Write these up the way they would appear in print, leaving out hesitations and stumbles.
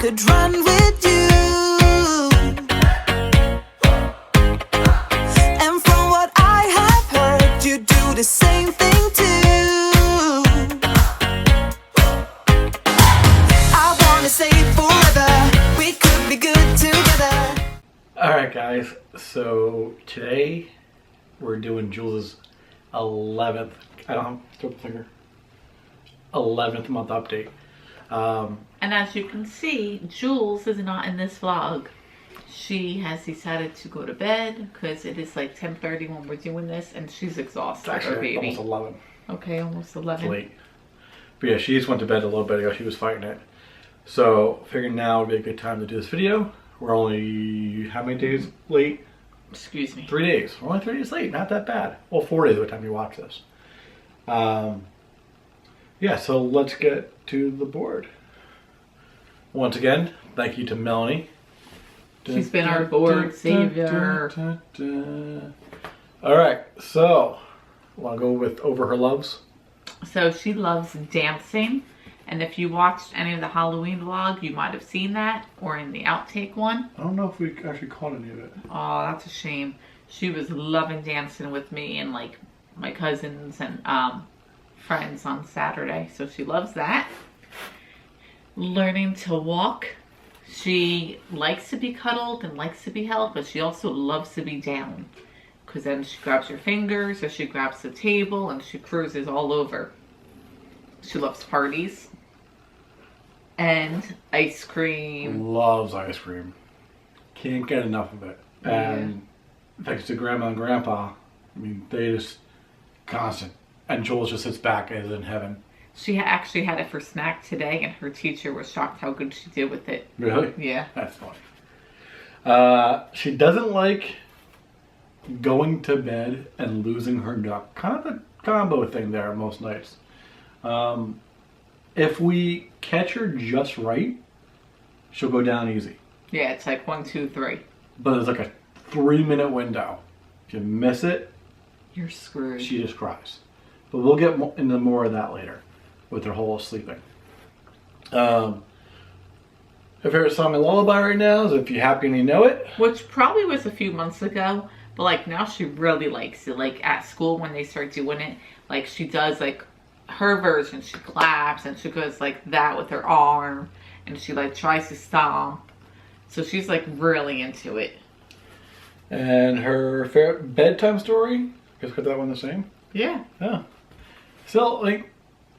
could run with you. And from what I have heard, you do the same thing too. I wanna say forever, we could be good together. Alright guys, so today we're doing Jules' 11th, I don't have a finger, 11th month update. And as you can see, Jules is not in this vlog. She has decided to go to bed because it is like 10:30 when we're doing this, and she's exhausted. It's actually baby. almost 11. Okay, almost 11. It's late. But yeah, she just went to bed a little bit ago. She was fighting it. So figured now would be a good time to do this video. We're only, how many days late? Excuse me. 3 days. We're only 3 days late. Not that bad. Well, 4 days by the time you watch this. Yeah, so let's get to the board. Once again, thank you to Melanie. She's been our board savior. Alright, so want to go with over her loves? So she loves dancing. And if you watched any of the Halloween vlog, you might have seen that, or in the outtake one. I don't know if we actually caught any of it. Oh, that's a shame. She was loving dancing with me and like my cousins and friends on Saturday. So she loves that. Learning to walk. She likes to be cuddled and likes to be held, but she also loves to be down. Because then she grabs your fingers or she grabs the table and she cruises all over. She loves parties. And ice cream. Loves ice cream. Can't get enough of it. And thanks to Grandma and Grandpa, I mean, they just constant. And Jules just sits back as in heaven. She actually had it for snack today, and her teacher was shocked how good she did with it. Really? Yeah. That's funny. She doesn't like going to bed and losing her duck. Kind of a combo thing there most nights. If we catch her just right, she'll go down easy. Yeah, it's like 1, 2, 3. But it's like a 3-minute window. If you miss it, You're screwed. she just cries. But we'll get into more of that later with her whole sleeping. Her favorite song in Lullaby right now is If You Happy and You Know It. Which probably was a few months ago, but like now she really likes it. Like at school when they start doing it, like she does like her version. She claps and she goes like that with her arm, and she like tries to stomp. So she's like really into it. And her favorite bedtime story, you guys got that one the same? Yeah. Yeah. So like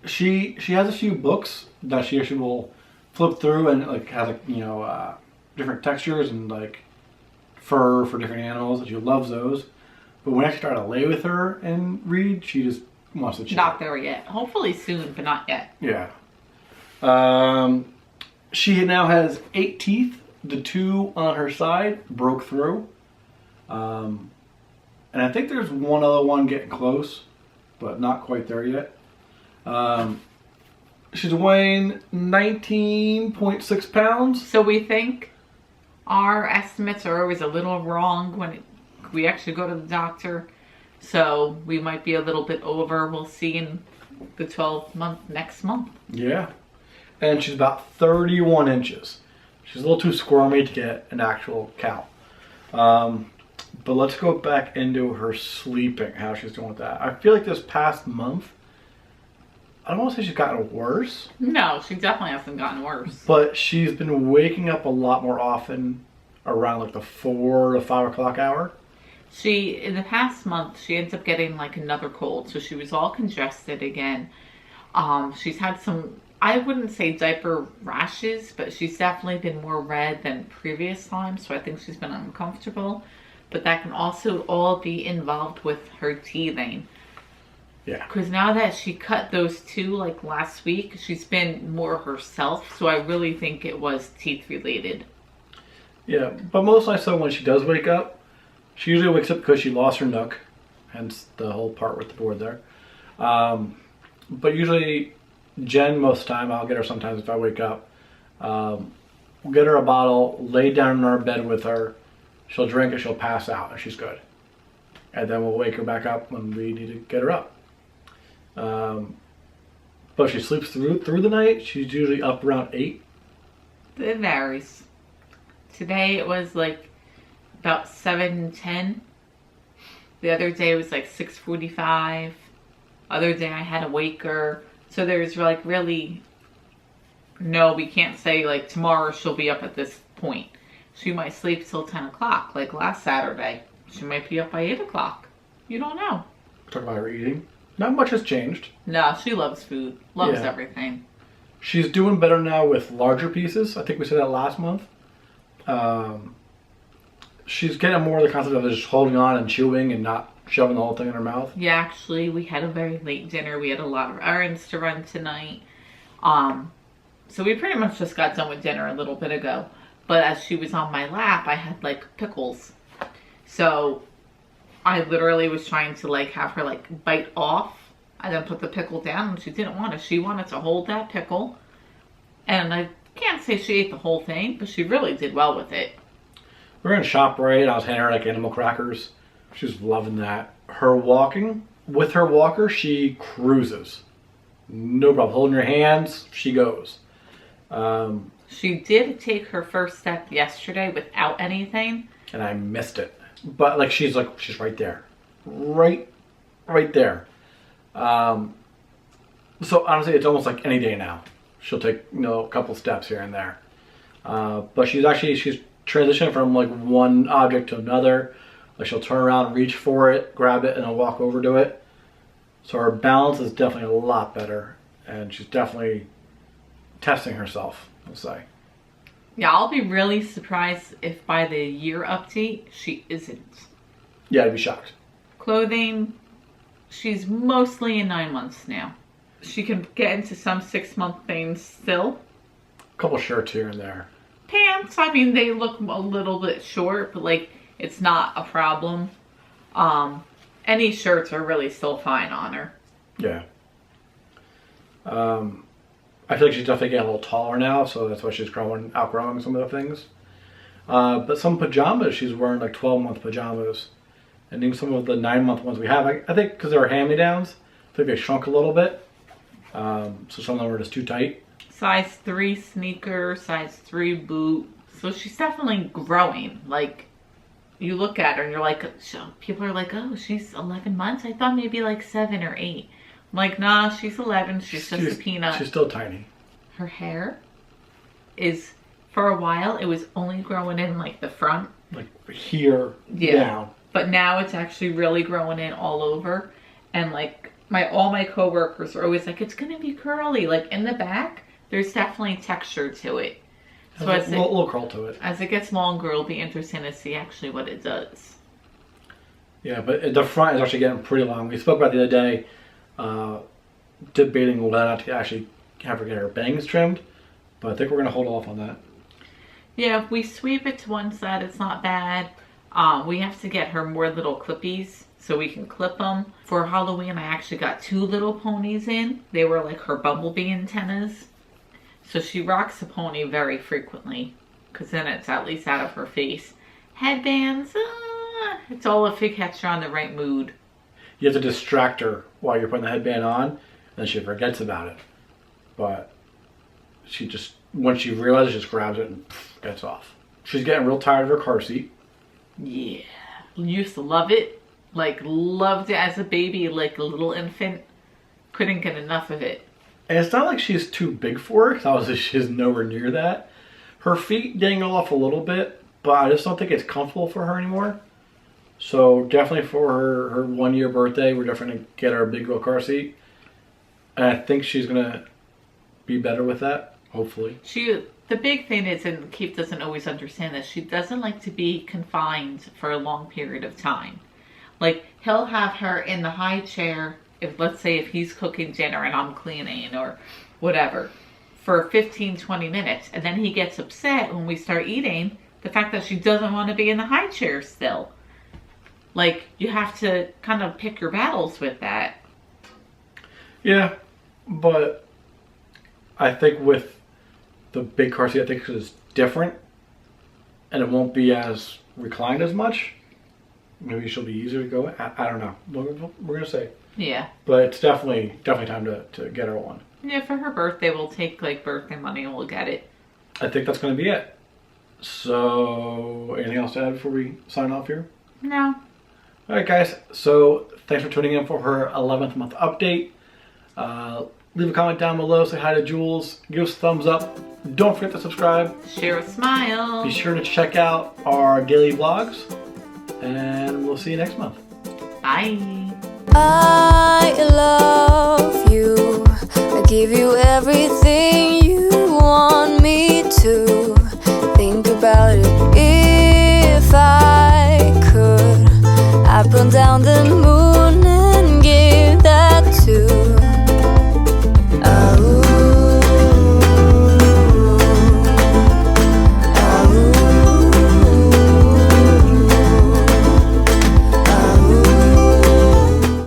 she has a few books that she actually will flip through and like has like, you know, different textures and like fur for different animals, and she loves those. But when I actually try to lay with her and read, she just wants to chill. Not there yet. Hopefully soon, but not yet. Yeah. She now has 8 teeth. The 2 on her side broke through. And I think there's one other one getting close, but not quite there yet. She's weighing 19.6 pounds. So we think our estimates are always a little wrong when we actually go to the doctor. So we might be a little bit over. We'll see in the 12th month next month. Yeah. And she's about 31 inches. She's a little too squirmy to get an actual count. But let's go back into her sleeping, how she's doing with that. I feel like this past month, I don't want to say she's gotten worse. No, she definitely hasn't gotten worse. But she's been waking up a lot more often around like the 4 to 5 o'clock hour. In the past month, she ends up getting like another cold. So she was all congested again. She's had some, I wouldn't say diaper rashes, but she's definitely been more red than previous times. So I think she's been uncomfortable. But that can also all be involved with her teething. Yeah. Because now that she cut those 2 like last week, she's been more herself. So I really think it was teeth related. Yeah, but most nights though when she does wake up, she usually wakes up because she lost her nook. Hence the whole part with the board there. But usually Jen, most of the time, I'll get her sometimes if I wake up. We'll get her a bottle, lay down in our bed with her. She'll drink it, she'll pass out, and she's good. And then we'll wake her back up when we need to get her up. But if she sleeps through the night, she's usually up around 8. It varies. Today it was like about 7:10. The other day it was like 6:45. Other day I had a waker. So there's like really no, we can't say like tomorrow she'll be up at this point. She might sleep till 10 o'clock, like last Saturday. She might be up by 8 o'clock. You don't know. Talk about her eating. Not much has changed. No, she loves food. Loves Yeah. everything. She's doing better now with larger pieces. I think we said that last month. She's getting more of the concept of just holding on and chewing and not shoving the whole thing in her mouth. Yeah, actually, we had a very late dinner. We had a lot of errands to run tonight. So we pretty much just got done with dinner a little bit ago. But as she was on my lap, I had like pickles. So I literally was trying to like have her like bite off. I then put the pickle down and she didn't want to. She wanted to hold that pickle. And I can't say she ate the whole thing, but she really did well with it. We were in ShopRite. I was handing her like animal crackers. She was loving that. Her walking, with her walker, she cruises. No problem. Holding her hands, she goes. She did take her first step yesterday without anything. And I missed it. But like she's right there. Right there. So honestly, it's almost like any day now. She'll take, a couple steps here and there. But she's transitioning from like one object to another. Like she'll turn around, reach for it, grab it, and then walk over to it. So her balance is definitely a lot better. And she's definitely testing herself, I'll say. Yeah, I'll be really surprised if by the year update, she isn't. Yeah, I'd be shocked. Clothing, she's mostly in 9 months now. She can get into some 6-month things still. A couple shirts here and there. Pants, I mean, they look a little bit short, but like, it's not a problem. Any shirts are really still fine on her. Yeah. I feel like she's definitely getting a little taller now, so that's why she's outgrowing some of the things. But some pajamas, she's wearing like 12-month pajamas. And even some of the 9-month ones we have, I think because they're hand-me-downs, I think they shrunk a little bit. So some of them were just too tight. Size 3 sneaker, size 3 boot. So she's definitely growing. Like, you look at her and you're like, people are like, oh, she's 11 months? I thought maybe like 7 or 8. I'm like, nah, she's 11. She's just a peanut. She's still tiny. Her hair is, for a while, it was only growing in like the front. Like here, down. But now it's actually really growing in all over. And like, all my coworkers are always like, it's gonna be curly. Like in the back, there's definitely texture to it. So Has a little curl to it. As it gets longer, it'll be interesting to see actually what it does. Yeah, but the front is actually getting pretty long. We spoke about the other day, debating whether or not to actually have her get her bangs trimmed, but I think we're gonna hold off on that. Yeah, if we sweep it to one side, it's not bad. We have to get her more little clippies so we can clip them. For Halloween, I actually got 2 little ponies in. They were like her bumblebee antennas. So she rocks a pony very frequently because then it's at least out of her face. Headbands, it's all if it catches her on the right mood. You have to distract her while you're putting the headband on, and then she forgets about it. But she just, when she realizes, just grabs it and gets off. She's getting real tired of her car seat. Yeah. Used to love it. Like, loved it as a baby, like a little infant. Couldn't get enough of it. And it's not like she's too big for it, because obviously she's nowhere near that. Her feet dangle off a little bit, but I just don't think it's comfortable for her anymore. So definitely for her 1-year birthday, we're definitely going to get her a big girl car seat. And I think she's going to be better with that, hopefully. The big thing is, and Keith doesn't always understand this, she doesn't like to be confined for a long period of time. Like, he'll have her in the high chair, let's say if he's cooking dinner and I'm cleaning or whatever, for 15-20 minutes. And then he gets upset when we start eating, the fact that she doesn't want to be in the high chair still. Like, you have to kind of pick your battles with that. Yeah, but I think with the big car seat, I think it's different. And it won't be as reclined as much. Maybe she'll be easier to go in. I don't know. We're going to say. Yeah. But it's definitely time to get her one. Yeah, for her birthday, we'll take like birthday money and we'll get it. I think that's going to be it. So, anything else to add before we sign off here? No. Alright guys, so thanks for tuning in for her 11th month update. Leave a comment down below, say hi to Jules, give us a thumbs up. Don't forget to subscribe. Share a smile. Be sure to check out our daily vlogs. And we'll see you next month. Bye.